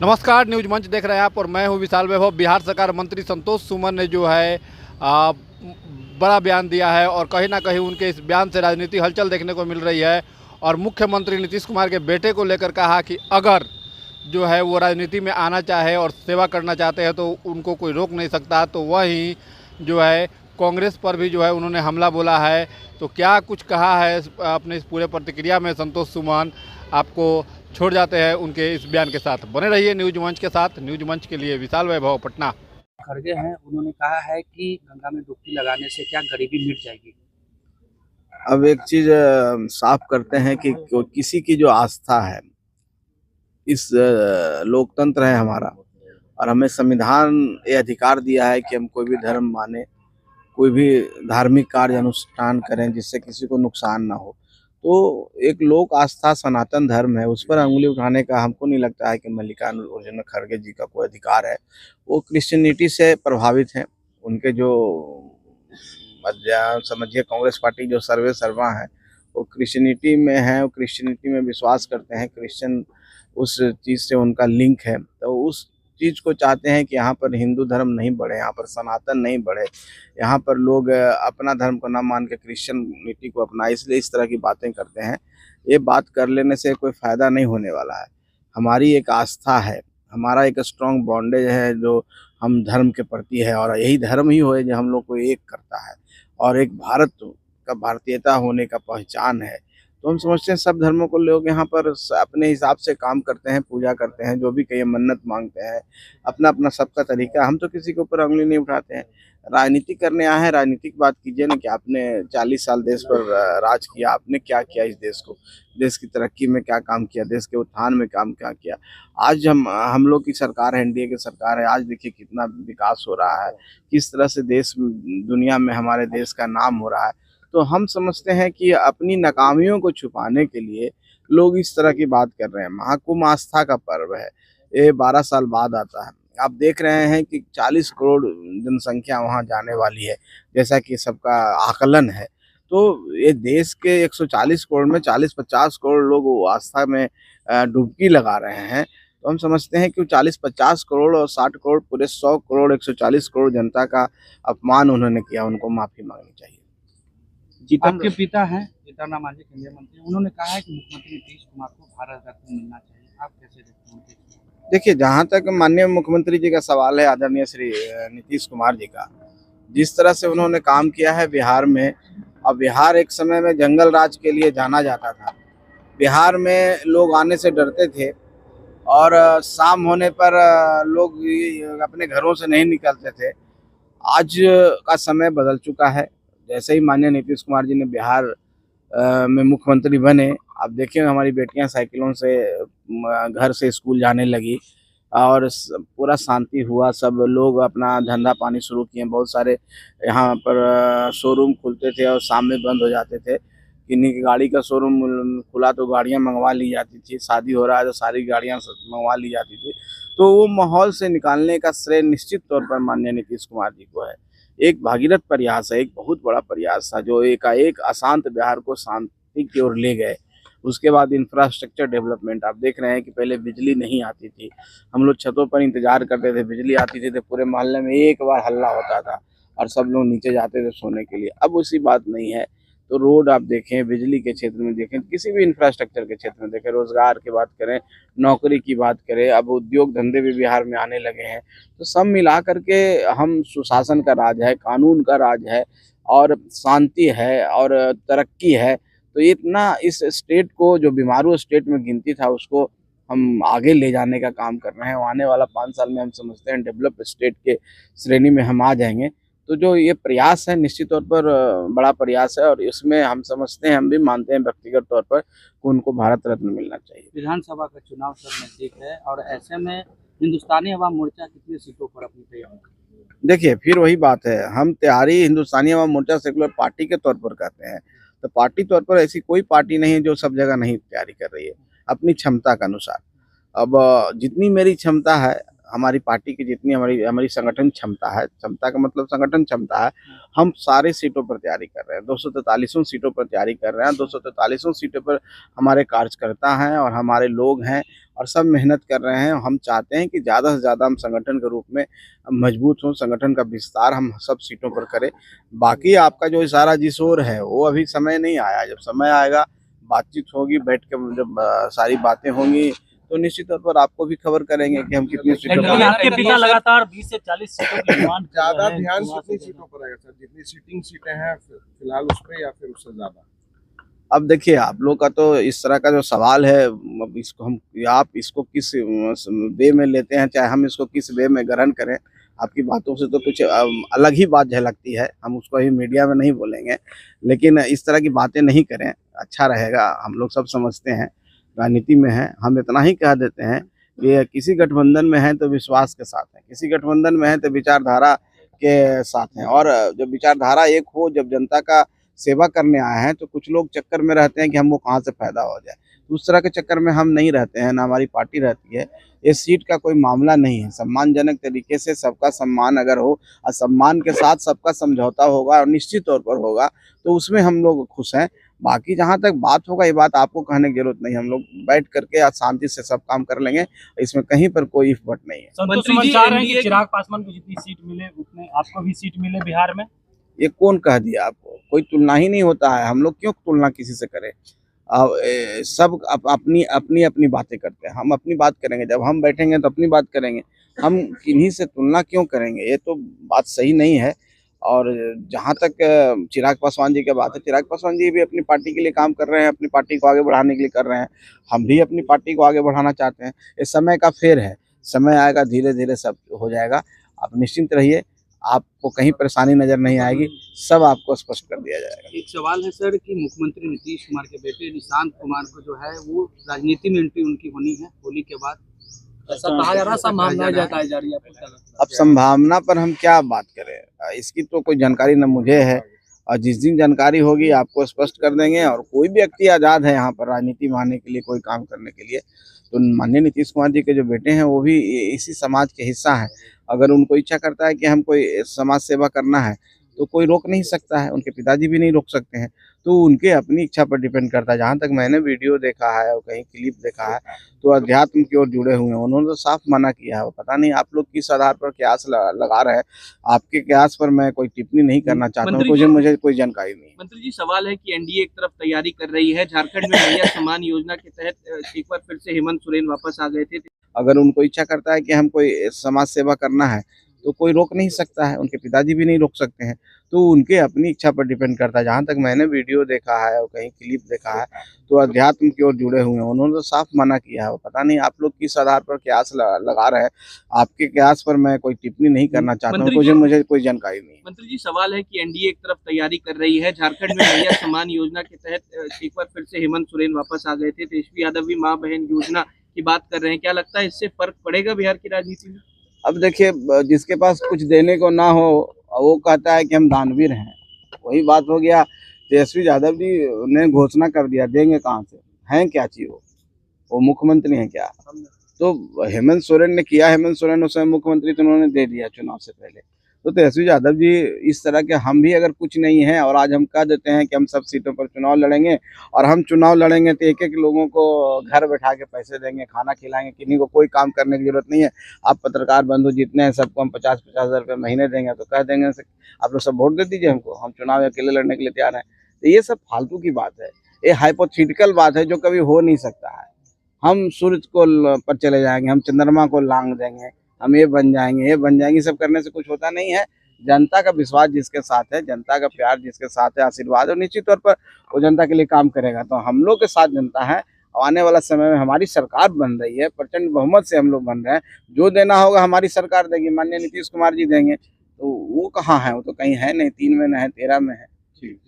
नमस्कार, न्यूज मंच देख रहे हैं आप और मैं हूं विशाल वैभव। बिहार सरकार मंत्री संतोष सुमन ने जो है आ, बड़ा बयान दिया है और कहीं ना कहीं उनके इस बयान से राजनीति हलचल देखने को मिल रही है। और मुख्यमंत्री नीतीश कुमार के बेटे को लेकर कहा कि अगर जो है वो राजनीति में आना चाहे और सेवा करना चाहते हैं तो उनको कोई रोक नहीं सकता। तो वहीं जो है कांग्रेस पर भी जो है उन्होंने हमला बोला है। तो क्या कुछ कहा है अपने इस पूरे प्रतिक्रिया में संतोष सुमन, आपको छोड़ जाते हैं उनके इस बयान के साथ। बने रहिए न्यूज मंच के साथ। न्यूज मंच के लिए विशाल वैभव, पटना। खड़गे हैं, उन्होंने कहा है कि गंगा में डुबकी लगाने से क्या गरीबी मिट जाएगी। अब एक चीज साफ करते हैं कि किसी की जो आस्था है, इस लोकतंत्र है हमारा और हमें संविधान ये अधिकार दिया है कि हम कोई भी धर्म माने, कोई भी धार्मिक कार्य अनुष्ठान करें जिससे किसी को नुकसान ना हो। तो एक लोक आस्था सनातन धर्म है, उस पर उंगली उठाने का हमको नहीं लगता है कि मल्लिकार्जुन खड़गे जी का कोई अधिकार है। वो क्रिश्चियनिटी से प्रभावित हैं। उनके जो समझिए कांग्रेस पार्टी जो सर्वे सर्वा है वो क्रिश्चियनिटी में है, वो क्रिश्चियनिटी में विश्वास करते हैं, क्रिश्चियन उस चीज़ से उनका लिंक है। तो उस चीज़ को चाहते हैं कि यहाँ पर हिंदू धर्म नहीं बढ़े, यहाँ पर सनातन नहीं बढ़े, यहाँ पर लोग अपना धर्म को ना मान के क्रिश्चियनिटी को अपना, इसलिए इस तरह की बातें करते हैं। ये बात कर लेने से कोई फ़ायदा नहीं होने वाला है। हमारी एक आस्था है, हमारा एक स्ट्रॉन्ग बॉन्डेज है जो हम धर्म के प्रति है और यही धर्म ही हो जो हम लोग को एक करता है और एक भारत का भारतीयता होने का पहचान है। तो हम समझते हैं सब धर्मों को लोग यहाँ पर अपने हिसाब से काम करते हैं, पूजा करते हैं, जो भी कहीं मन्नत मांगते हैं, अपना अपना सबका तरीका। हम तो किसी के ऊपर उंगली नहीं उठाते हैं। राजनीति करने आए हैं, राजनीतिक बात कीजिए ना कि आपने 40 साल देश पर राज किया, आपने क्या किया इस देश को, देश की तरक्की में क्या काम किया, देश के उत्थान में काम क्या किया। आज हम लोग की सरकार है, एनडीए की सरकार है। आज देखिए कितना विकास हो रहा है, किस तरह से देश दुनिया में हमारे देश का नाम हो रहा है। तो हम समझते हैं कि अपनी नाकामियों को छुपाने के लिए लोग इस तरह की बात कर रहे हैं। महाकुंभ आस्था का पर्व है, ये 12 साल बाद आता है। आप देख रहे हैं कि 40 करोड़ जनसंख्या वहाँ जाने वाली है, जैसा कि सबका आकलन है। तो ये देश के 140 करोड़ में 40-50 करोड़ लोग वो आस्था में डुबकी लगा रहे हैं। तो हम समझते हैं कि 40-50 करोड़ और 60 करोड़ पूरे 100 करोड़ 140 करोड़ जनता का अपमान उन्होंने किया, उनको माफ़ी मांगनी चाहिए। आपके पिता हैं जीतन राम मांझी, केंद्रीय मंत्री, उन्होंने कहा है कि मुख्यमंत्री नीतीश कुमार को भारत रत्न मिलना चाहिए। आप कैसे देखते हैं? देखिए, जहाँ तक माननीय मुख्यमंत्री जी का सवाल है, आदरणीय श्री नीतीश कुमार जी का, जिस तरह से उन्होंने काम किया है बिहार में, और बिहार एक समय में जंगल राज के लिए जाना जाता था। बिहार में लोग आने से डरते थे और शाम होने पर लोग अपने घरों से नहीं निकलते थे। आज का समय बदल चुका है। जैसे ही माननीय नीतीश कुमार जी ने बिहार में मुख्यमंत्री बने, आप देखिए हमारी बेटियां साइकिलों से घर से स्कूल जाने लगी और पूरा शांति हुआ। सब लोग अपना धंधा पानी शुरू किए। बहुत सारे यहाँ पर शोरूम खुलते थे और शाम में बंद हो जाते थे। किन्हीं की गाड़ी का शोरूम खुला तो गाड़ियाँ मंगवा ली जाती थी, शादी हो रहा है तो सारी गाड़ियाँ मंगवा ली जाती थी। तो वो माहौल से निकालने का श्रेय निश्चित तौर पर माननीय नीतीश कुमार जी को है। एक भागीरथ प्रयास है, एक बहुत बड़ा प्रयास था जो एकाएक अशांत बिहार को शांति की ओर ले गए। उसके बाद इंफ्रास्ट्रक्चर डेवलपमेंट, आप देख रहे हैं कि पहले बिजली नहीं आती थी, हम लोग छतों पर इंतजार करते थे, बिजली आती थी तो पूरे मोहल्ले में एक बार हल्ला होता था और सब लोग नीचे जाते थे सोने के लिए। अब उसी बात नहीं है। तो रोड आप देखें, बिजली के क्षेत्र में देखें, किसी भी इंफ्रास्ट्रक्चर के क्षेत्र में देखें, रोजगार की बात करें, नौकरी की बात करें, अब उद्योग धंधे भी बिहार में आने लगे हैं। तो सब मिला करके हम सुशासन का राज है, कानून का राज है और शांति है और तरक्की है। तो इतना इस स्टेट को, जो बीमारू स्टेट में गिनती था, उसको हम आगे ले जाने का काम कर रहे हैं। आने वाला 5 साल में हम समझते हैं डेवलप स्टेट के श्रेणी में हम आ जाएंगे। तो जो ये प्रयास है निश्चित तौर पर बड़ा प्रयास है और इसमें हम समझते हैं, हम भी मानते हैं व्यक्तिगत तौर पर कि उनको भारत रत्न मिलना चाहिए। विधानसभा का चुनाव सब नजदीक है और ऐसे में हिंदुस्तानी अवाम मोर्चा कितनी सीटों पर अपनी तैयारी? देखिए, फिर वही बात है, हम तैयारी हिंदुस्तानी अवाम मोर्चा सेकुलर पार्टी के तौर पर करते हैं। तो पार्टी तौर पर ऐसी कोई पार्टी नहीं है जो सब जगह नहीं तैयारी कर रही है, अपनी क्षमता के अनुसार। अब जितनी मेरी क्षमता है, हमारी पार्टी की जितनी हमारी हमारी संगठन क्षमता है, क्षमता का मतलब संगठन क्षमता है, हम सारे सीटों पर तैयारी कर रहे हैं। 243 सीटों पर तैयारी कर रहे हैं। 243 सीटों पर हमारे कार्यकर्ता हैं और हमारे लोग हैं और सब मेहनत कर रहे हैं। हम चाहते हैं कि ज़्यादा से ज़्यादा हम संगठन के रूप में मजबूत हों, संगठन का विस्तार हम सब सीटों पर करें। बाकी आपका जो इशारा जिस ओर है वो अभी समय नहीं आया। जब समय आएगा, बातचीत होगी, बैठ के जब सारी बातें होंगी तो निश्चित तौर पर आपको भी खबर करेंगे कि हम कितनी सीटों लेकिन पर। आपके पिता लगातार 20 से 40 सीटों की डिमांड कर ज्यादा रहे हैं। ध्यान कितनी सीटों पर रहेगा सर? जितनी सीटिंग सीटें हैं फिलहाल उस पे या फिर उससे ज्यादा? अब देखिए, आप लोग का तो इस तरह का जो सवाल है, अब इसको हम आप इसको किस वे में लेते हैं, चाहे हम इसको किस वे में ग्रहण करें, आपकी बातों से तो कुछ अलग ही बात झलकती है। हम उसको ही मीडिया में नहीं बोलेंगे, लेकिन इस तरह की बातें नहीं करें, अच्छा रहेगा। हम लोग सब समझते हैं, राजनीति में हैं, हम इतना ही कह देते हैं कि किसी गठबंधन में हैं तो विश्वास के साथ हैं, किसी गठबंधन में हैं तो विचारधारा के साथ हैं। और जब विचारधारा एक हो, जब जनता का सेवा करने आए हैं, तो कुछ लोग चक्कर में रहते हैं कि हमको कहाँ से फायदा हो जाए। तो उस तरह के चक्कर में हम नहीं रहते हैं, ना हमारी पार्टी रहती है। ये सीट का कोई मामला नहीं है। सम्मानजनक तरीके से सबका सम्मान अगर हो और सम्मान के साथ सबका समझौता होगा और निश्चित तौर पर होगा, तो उसमें हम लोग खुश हैं। बाकी जहाँ तक बात होगा, ये बात आपको कहने की जरूरत नहीं। हम लोग बैठ करके आज शांति से सब काम कर लेंगे, इसमें कहीं पर कोई इफ बट नहीं है। संतोष सुमन चाह रहे हैं कि चिराग पासवान को जितनी सीट मिले उतने आपको भी सीट मिले बिहार में। ये कौन कह दिया आपको? कोई तुलना ही नहीं होता है। हम लोग क्यों तुलना किसी से करें? सब अपनी अपनी अपनी बातें करते हैं। हम अपनी बात करेंगे, जब हम बैठेंगे तो अपनी बात करेंगे। हम किन्हीं से तुलना क्यों करेंगे? ये तो बात सही नहीं है। और जहाँ तक चिराग पासवान जी की बात है, चिराग पासवान जी भी अपनी पार्टी के लिए काम कर रहे हैं, अपनी पार्टी को आगे बढ़ाने के लिए कर रहे हैं। हम भी अपनी पार्टी को आगे बढ़ाना चाहते हैं। ये समय का फेर है, समय आएगा, धीरे धीरे सब हो जाएगा। आप निश्चिंत रहिए, आपको कहीं परेशानी नजर नहीं आएगी, सब आपको स्पष्ट कर दिया जाएगा। एक सवाल है सर कि मुख्यमंत्री नीतीश कुमार के बेटे निशांत कुमार को जो है वो राजनीति में एंट्री उनकी होनी है होली के बाद, ऐसा कहा जा रहा है, संभावना जताई जा रही है। आपको क्या लगता है? अब संभावना पर हम क्या बात करें, इसकी तो कोई जानकारी न मुझे है, और जिस दिन जानकारी होगी आपको स्पष्ट कर देंगे। और कोई भी व्यक्ति आज़ाद है यहाँ पर राजनीति में आने के लिए, कोई काम करने के लिए। तो माननीय नीतीश कुमार जी के जो बेटे हैं वो भी इसी समाज के हिस्सा हैं। अगर उनको इच्छा करता है कि हम कोई समाज सेवा करना है तो कोई रोक नहीं सकता है, उनके पिताजी भी नहीं रोक सकते हैं। तो उनके अपनी इच्छा पर डिपेंड करता है। जहाँ तक मैंने वीडियो देखा है और कहीं क्लिप देखा है, तो अध्यात्म की ओर जुड़े हुए हैं। उन्होंने तो साफ मना किया है। पता नहीं आप लोग किस आधार पर कयास लगा रहे हैं। आपके कयास पर मैं कोई टिप्पणी नहीं करना चाहता हूँ, मुझे कोई जानकारी नहीं है। मंत्री जी, सवाल है कि एनडीए एक तरफ तैयारी कर रही है, झारखंड में भैया सम्मान योजना के तहत एक बार फिर से हेमंत सोरेन वापस आ गए थे। अगर उनको इच्छा करता है कि हम कोई समाज सेवा करना है तो कोई रोक नहीं सकता है, उनके पिताजी भी नहीं रोक सकते हैं। तो उनके अपनी इच्छा पर डिपेंड करता है। जहाँ तक मैंने वीडियो देखा है और कहीं क्लिप देखा है, तो अध्यात्म की ओर जुड़े हुए हैं। उन्होंने तो साफ मना किया है। पता नहीं आप लोग किस आधार पर कयास लगा रहे हैं। आपके कयास पर मैं कोई टिप्पणी नहीं करना चाहता हूँ, मुझे कोई जानकारी नहीं है। मंत्री जी, सवाल है कि एनडीए एक तरफ तैयारी कर रही है, झारखंड में भैया सम्मान योजना के तहत एक बार फिर से हेमंत सोरेन वापस आ गए थे। तेजस्वी यादव भी माँ बहन योजना की बात कर रहे हैं। क्या लगता है इससे फर्क पड़ेगा बिहार की राजनीति में? अब देखिए, जिसके पास कुछ देने को ना हो वो कहता है कि हम दानवीर हैं। वही बात हो गया। तेजस्वी यादव जी ने घोषणा कर दिया, देंगे कहाँ से? हैं क्या चीज? वो मुख्यमंत्री हैं क्या? तो हेमंत सोरेन ने किया, हेमंत सोरेन उस समय मुख्यमंत्री, तो उन्होंने दे दिया चुनाव से पहले। तो तेजस्वी यादव जी इस तरह के, हम भी अगर कुछ नहीं है और आज हम कह देते हैं कि हम सब सीटों पर चुनाव लड़ेंगे, और हम चुनाव लड़ेंगे तो एक एक लोगों को घर बैठा के पैसे देंगे, खाना खिलाएंगे, किन्हीं को कोई काम करने की जरूरत नहीं है। आप पत्रकार बंधु जितने हैं सबको हम 50-50 हज़ार रुपये महीने देंगे, तो कह देंगे आप लोग सब वोट दे दीजिए हमको, हम चुनाव अकेले लड़ने के लिए तैयार हैं। तो ये सब फालतू की बात है, ये हाइपोथेटिकल बात है जो कभी हो नहीं सकता है। हम सूरज को पर चले जाएंगे, हम चंद्रमा को लांग देंगे, हम ये बन जाएंगे, ये बन जाएंगे, सब करने से कुछ होता नहीं है। जनता का विश्वास जिसके साथ है, जनता का प्यार जिसके साथ है, आशीर्वाद, और निश्चित तौर पर वो जनता के लिए काम करेगा। तो हम लोग के साथ जनता है। आने वाला समय में हमारी सरकार बन रही है, प्रचंड बहुमत से हम लोग बन रहे हैं। जो देना होगा हमारी सरकार देगी, माननीय नीतीश कुमार जी देंगे। तो वो कहाँ है? वो तो कहीं है नहीं, 3 में न है, 13 में है। ठीक।